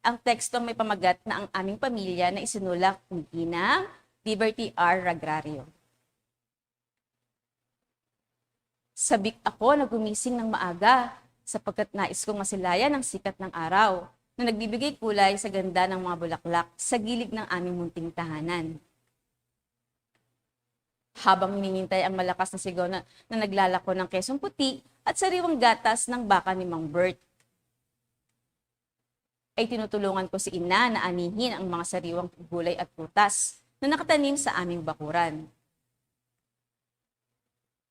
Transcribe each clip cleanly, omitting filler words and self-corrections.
ang tekstong may pamagat na ang aming pamilya na isinulak ni Ginang Liberty R. Ragrario. Sabik ako na gumising ng maaga sapagkat nais kong masilayan ang sikat ng araw na nagbibigay kulay sa ganda ng mga bulaklak sa gilid ng aming munting tahanan. Habang hinihintay ang malakas na sigaw na naglalako ng kesong puti at sariwang gatas ng baka ni Mang Bert, ay tinutulungan ko si ina na anihin ang mga sariwang gulay at prutas na nakatanim sa aming bakuran.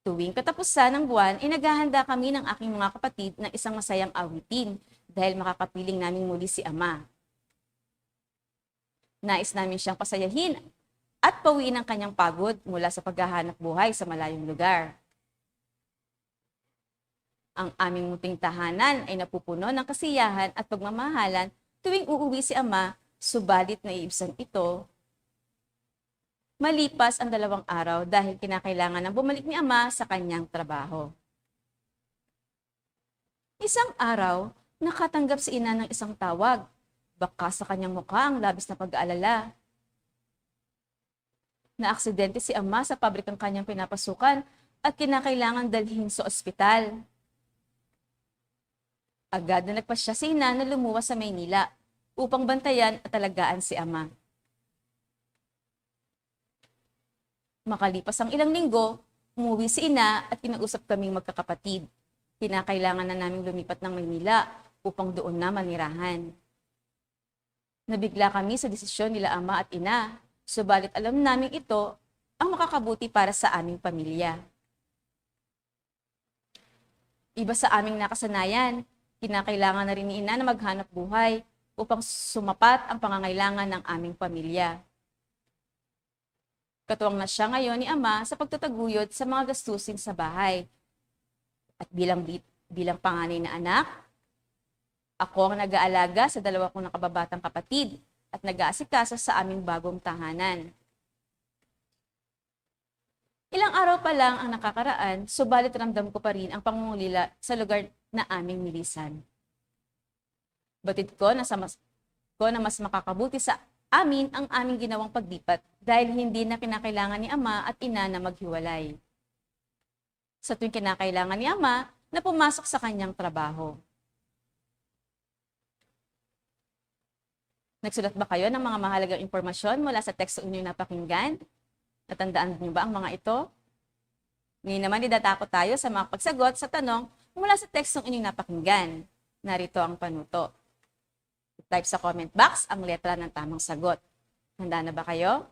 Tuwing katapusan ng buwan, naghahanda kami ng aking mga kapatid ng isang masayang awitin dahil makakapiling namin muli si Ama. Nais namin siyang pasayahin at pawiin ang kanyang pagod mula sa paghahanap buhay sa malayong lugar. Ang aming munting tahanan ay napupuno ng kasiyahan at pagmamahalan tuwing uuwi si Ama, subalit naiibsan ito malipas ang 2 araw dahil kinakailangan ng bumalik ni Ama sa kanyang trabaho. Isang araw, nakatanggap si ina ng isang tawag. Baka sa kanyang mukha ang labis na pag-aalala. Naaksidente si Ama sa pabrikang kanyang pinapasukan at kinakailangan dalhin sa ospital. Agad na nagpasya si ina na lumuwas sa Maynila upang bantayan at alagaan si Ama. Makalipas ang ilang linggo, umuwi si ina at kinausap kaming magkakapatid. Kinakailangan na naming lumipat ng Maynila upang doon na manirahan. Nabigla kami sa desisyon nila Ama at ina, subalit alam namin ito ang makakabuti para sa aming pamilya. Iba sa aming nakasanayan, kinakailangan na rin ni ina na maghanap buhay upang sumapat ang pangangailangan ng aming pamilya. Katuwang na siya ngayon ni Ama sa pagtataguyod sa mga gastusin sa bahay. At bilang panganay na anak, ako ang nag-aalaga sa 2 kong nakababatang kapatid at nag-aasikaso sa aming bagong tahanan. Ilang araw pa lang ang nakakaraan, subalit ramdam ko pa rin ang pangungulila sa lugar na aming nilisan. Batid ko na mas makakabuti sa amin ang aming ginawang paglipat dahil hindi na kinakailangan ni Ama at ina na maghiwalay. Sa tuwing kinakailangan ni Ama na pumasok sa kanyang trabaho. Nagsulat ba kayo ng mga mahalagang impormasyon mula sa teksto inyong napakinggan? Natandaan niyo ba ang mga ito? Ngayon naman idadako tayo sa mga pagsagot sa tanong mula sa tekstong inyong napakinggan. Narito ang panuto. Type sa comment box ang letra ng tamang sagot. Handa na ba kayo?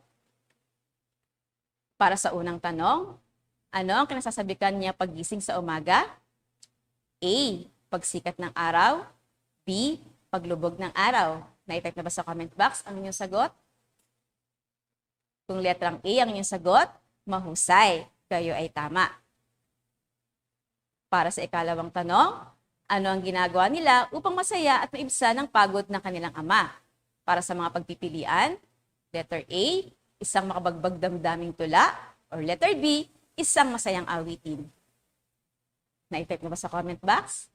Para sa unang tanong, ano ang kinasasabikan niya paggising sa umaga? A. Pagsikat ng araw. B. Paglubog ng araw. Na-type na ba sa comment box ang inyong sagot? Kung letrang A ang inyong sagot, mahusay. Kayo ay tama. Para sa ikalawang tanong, ano ang ginagawa nila upang masaya at maibsan ang pagod ng kanilang ama? Para sa mga pagpipilian, letter A, isang makabagbag damdaming tula, or letter B, isang masayang awitin. Na-type na ba sa comment box?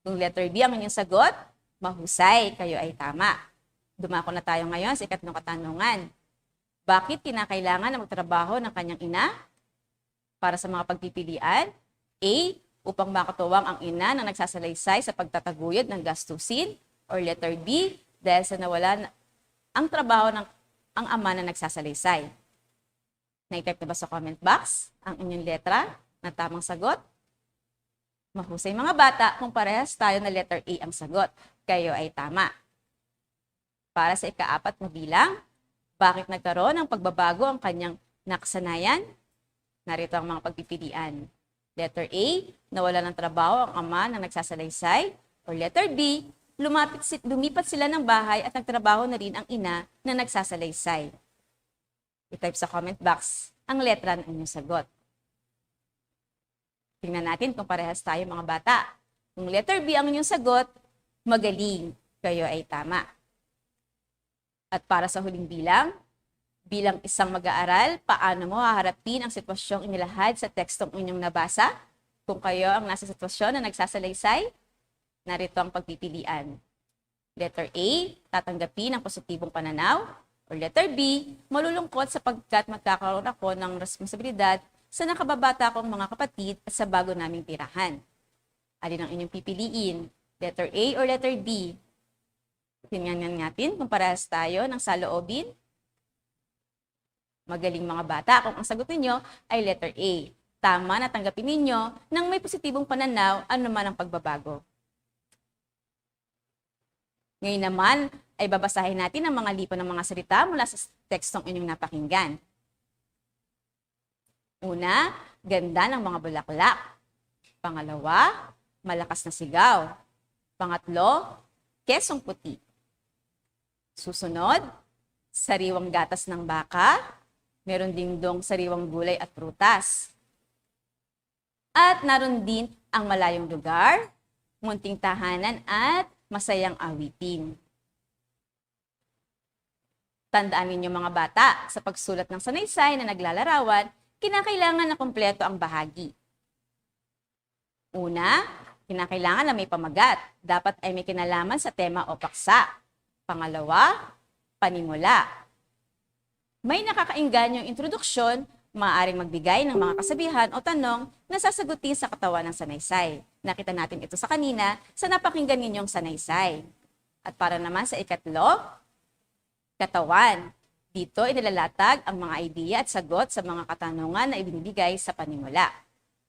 Kung letter B ang inyong sagot, mahusay, kayo ay tama. Dumako na tayo ngayon sa ikatlong katanungan. Bakit kinakailangan na magtrabaho ng kanyang ina? Para sa mga pagpipilian, A, upang makatuwang ang ina na nagsasalaysay sa pagtataguyod ng gastusin, or letter B, dahil sa nawalan ang trabaho ng ang ama na nagsasalaysay. Na-type na ba sa comment box ang inyong letra na tamang sagot? Mahusay mga bata kung parehas tayo na letter A ang sagot. Kayo ay tama. Para sa ika-4 na bilang, bakit nagkaroon ng pagbabago ang kanyang nakasanayan? Narito ang mga pagpipilian. Letter A, nawala ng trabaho ang ama na nagsasalaysay. Or letter B, lumipat sila ng bahay at nagtrabaho na rin ang ina na nagsasalaysay. I-type sa comment box ang letra ng inyong sagot. Tingnan natin kung parehas tayo mga bata. Kung letter B ang inyong sagot, magaling. Kayo ay tama. At para sa huling bilang, bilang isang mag-aaral, paano mo haharapin ang sitwasyong inilahad sa tekstong inyong nabasa? Kung kayo ang nasa sitwasyon na nagsasalaysay, narito ang pagpipilian. Letter A, tatanggapin ang positibong pananaw. Or letter B, malulungkot sapagkat magkakaroon ako ng responsibilidad sa nakababata kong mga kapatid at sa bago naming tirahan. Alin ang inyong pipiliin? Letter A or letter B? Tingnan natin kung parehas tayo ng saloobin. Magaling mga bata kung ang sagot ninyo ay letter A. Tama na tanggapin ninyo ng may positibong pananaw anuman ang pagbabago. Ngayon naman ay babasahin natin ang mga lipo ng mga salita mula sa tekstong inyong napakinggan. Una, ganda ng mga bulaklak. Pangalawa, malakas na sigaw. Pangatlo, kesong puti. Susunod, sariwang gatas ng baka. Meron ding dong sariwang gulay at prutas. At naroon din ang malayong lugar, munting tahanan at masayang awitin. Tandaan ninyo mga bata, sa pagsulat ng sanaysay na naglalarawan, kinakailangan na kumpleto ang bahagi. Una, kinakailangan na may pamagat. Dapat ay may kinalaman sa tema o paksa. Pangalawa, panimula. May nakakaingganyong introduksyon, maaaring magbigay ng mga kasabihan o tanong na sasagutin sa katawan ng sanaysay. Nakita natin ito sa kanina sa napakinggan ninyong sanaysay. At para naman sa ikatlo, katawan. Dito inilalatag ang mga idea at sagot sa mga katanungan na ibinibigay sa panimula.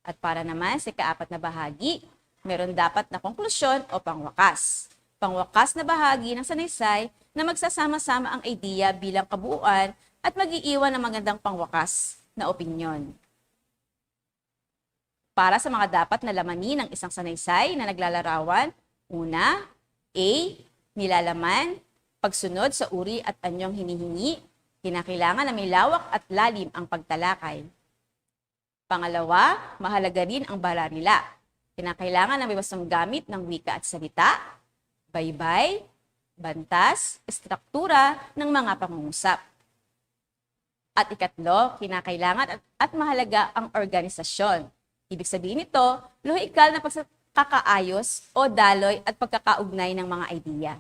At para naman sa ikaapat na bahagi, meron dapat na konklusyon o pangwakas. Pangwakas na bahagi ng sanaysay na magsasama-sama ang idea bilang kabuuan at mag-iiwan ng magandang pangwakas na opinyon. Para sa mga dapat na lamanin ng isang sanaysay na naglalarawan, una, A, nilalaman, pagsunod sa uri at anyong hinihingi, kinakailangan na may lawak at lalim ang pagtalakay. Pangalawa, mahalaga rin ang balarila. Kinakailangan na may bastong gamit ng wika at salita, baybay, bantas, estruktura ng mga pangungusap. At ikatlo, kinakailangan at mahalaga ang organisasyon. Ibig sabihin nito, lohikal na pagkakaayos o daloy at pagkakaugnay ng mga idea.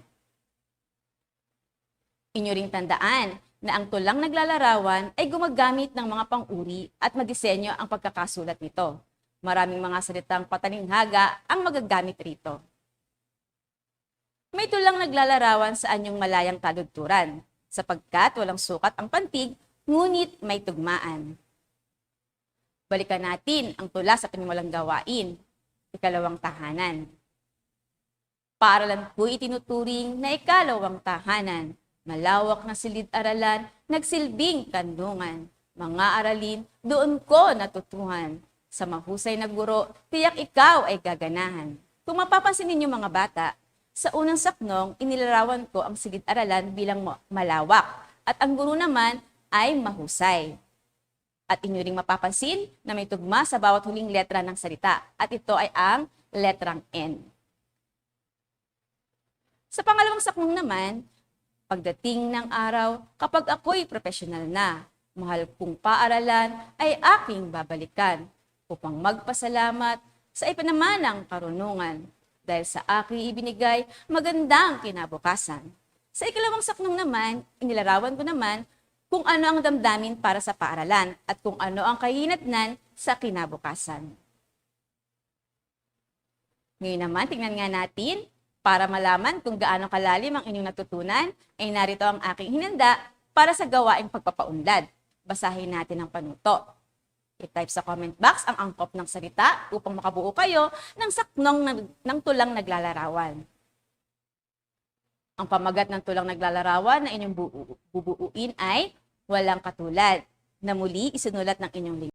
Inyo ring tandaan na ang tulang naglalarawan ay gumagamit ng mga pang-uri at madisenyo ang pagkakasulat nito. Maraming mga salitang patalinghaga ang magagamit rito. May tulang naglalarawan sa anyong malayang taludturan, sapagkat walang sukat ang pantig, ngunit may tugmaan. Balikan natin ang tula sa panimulang gawain, ikalawang tahanan. Paaralan ko'y itinuturing na ikalawang tahanan. Malawak na silid-aralan, nagsilbing kandungan. Mga aralin, doon ko natutuhan. Sa mahusay na guro, tiyak ikaw ay gaganahan. Kung mapapansin ninyo mga bata, sa unang saknong, inilarawan ko ang silid-aralan bilang malawak at ang guro naman ay mahusay. At inyo ring mapapansin na may tugma sa bawat huling letra ng salita at ito ay ang letrang N. Sa pangalawang saknong naman, pagdating ng araw, kapag ako'y profesional na, mahal kong paaralan ay aking babalikan upang magpasalamat sa ipanamanang karunungan dahil sa aking ibinigay magandang kinabukasan. Sa ikalawang saknong naman, inilarawan ko naman kung ano ang damdamin para sa paaralan at kung ano ang kahinatnan sa kinabukasan. Ngayon naman, tingnan nga natin. Para malaman kung gaano kalalim ang inyong natutunan, ay narito ang aking hinanda para sa gawaing pagpapaunlad. Basahin natin ang panuto. I-type sa comment box ang angkop ng salita upang makabuo kayo ng saknong ng tulang naglalarawan. Ang pamagat ng tulang naglalarawan na inyong bubuuin ay walang katulad, na muli isinulat ng inyong lingkod.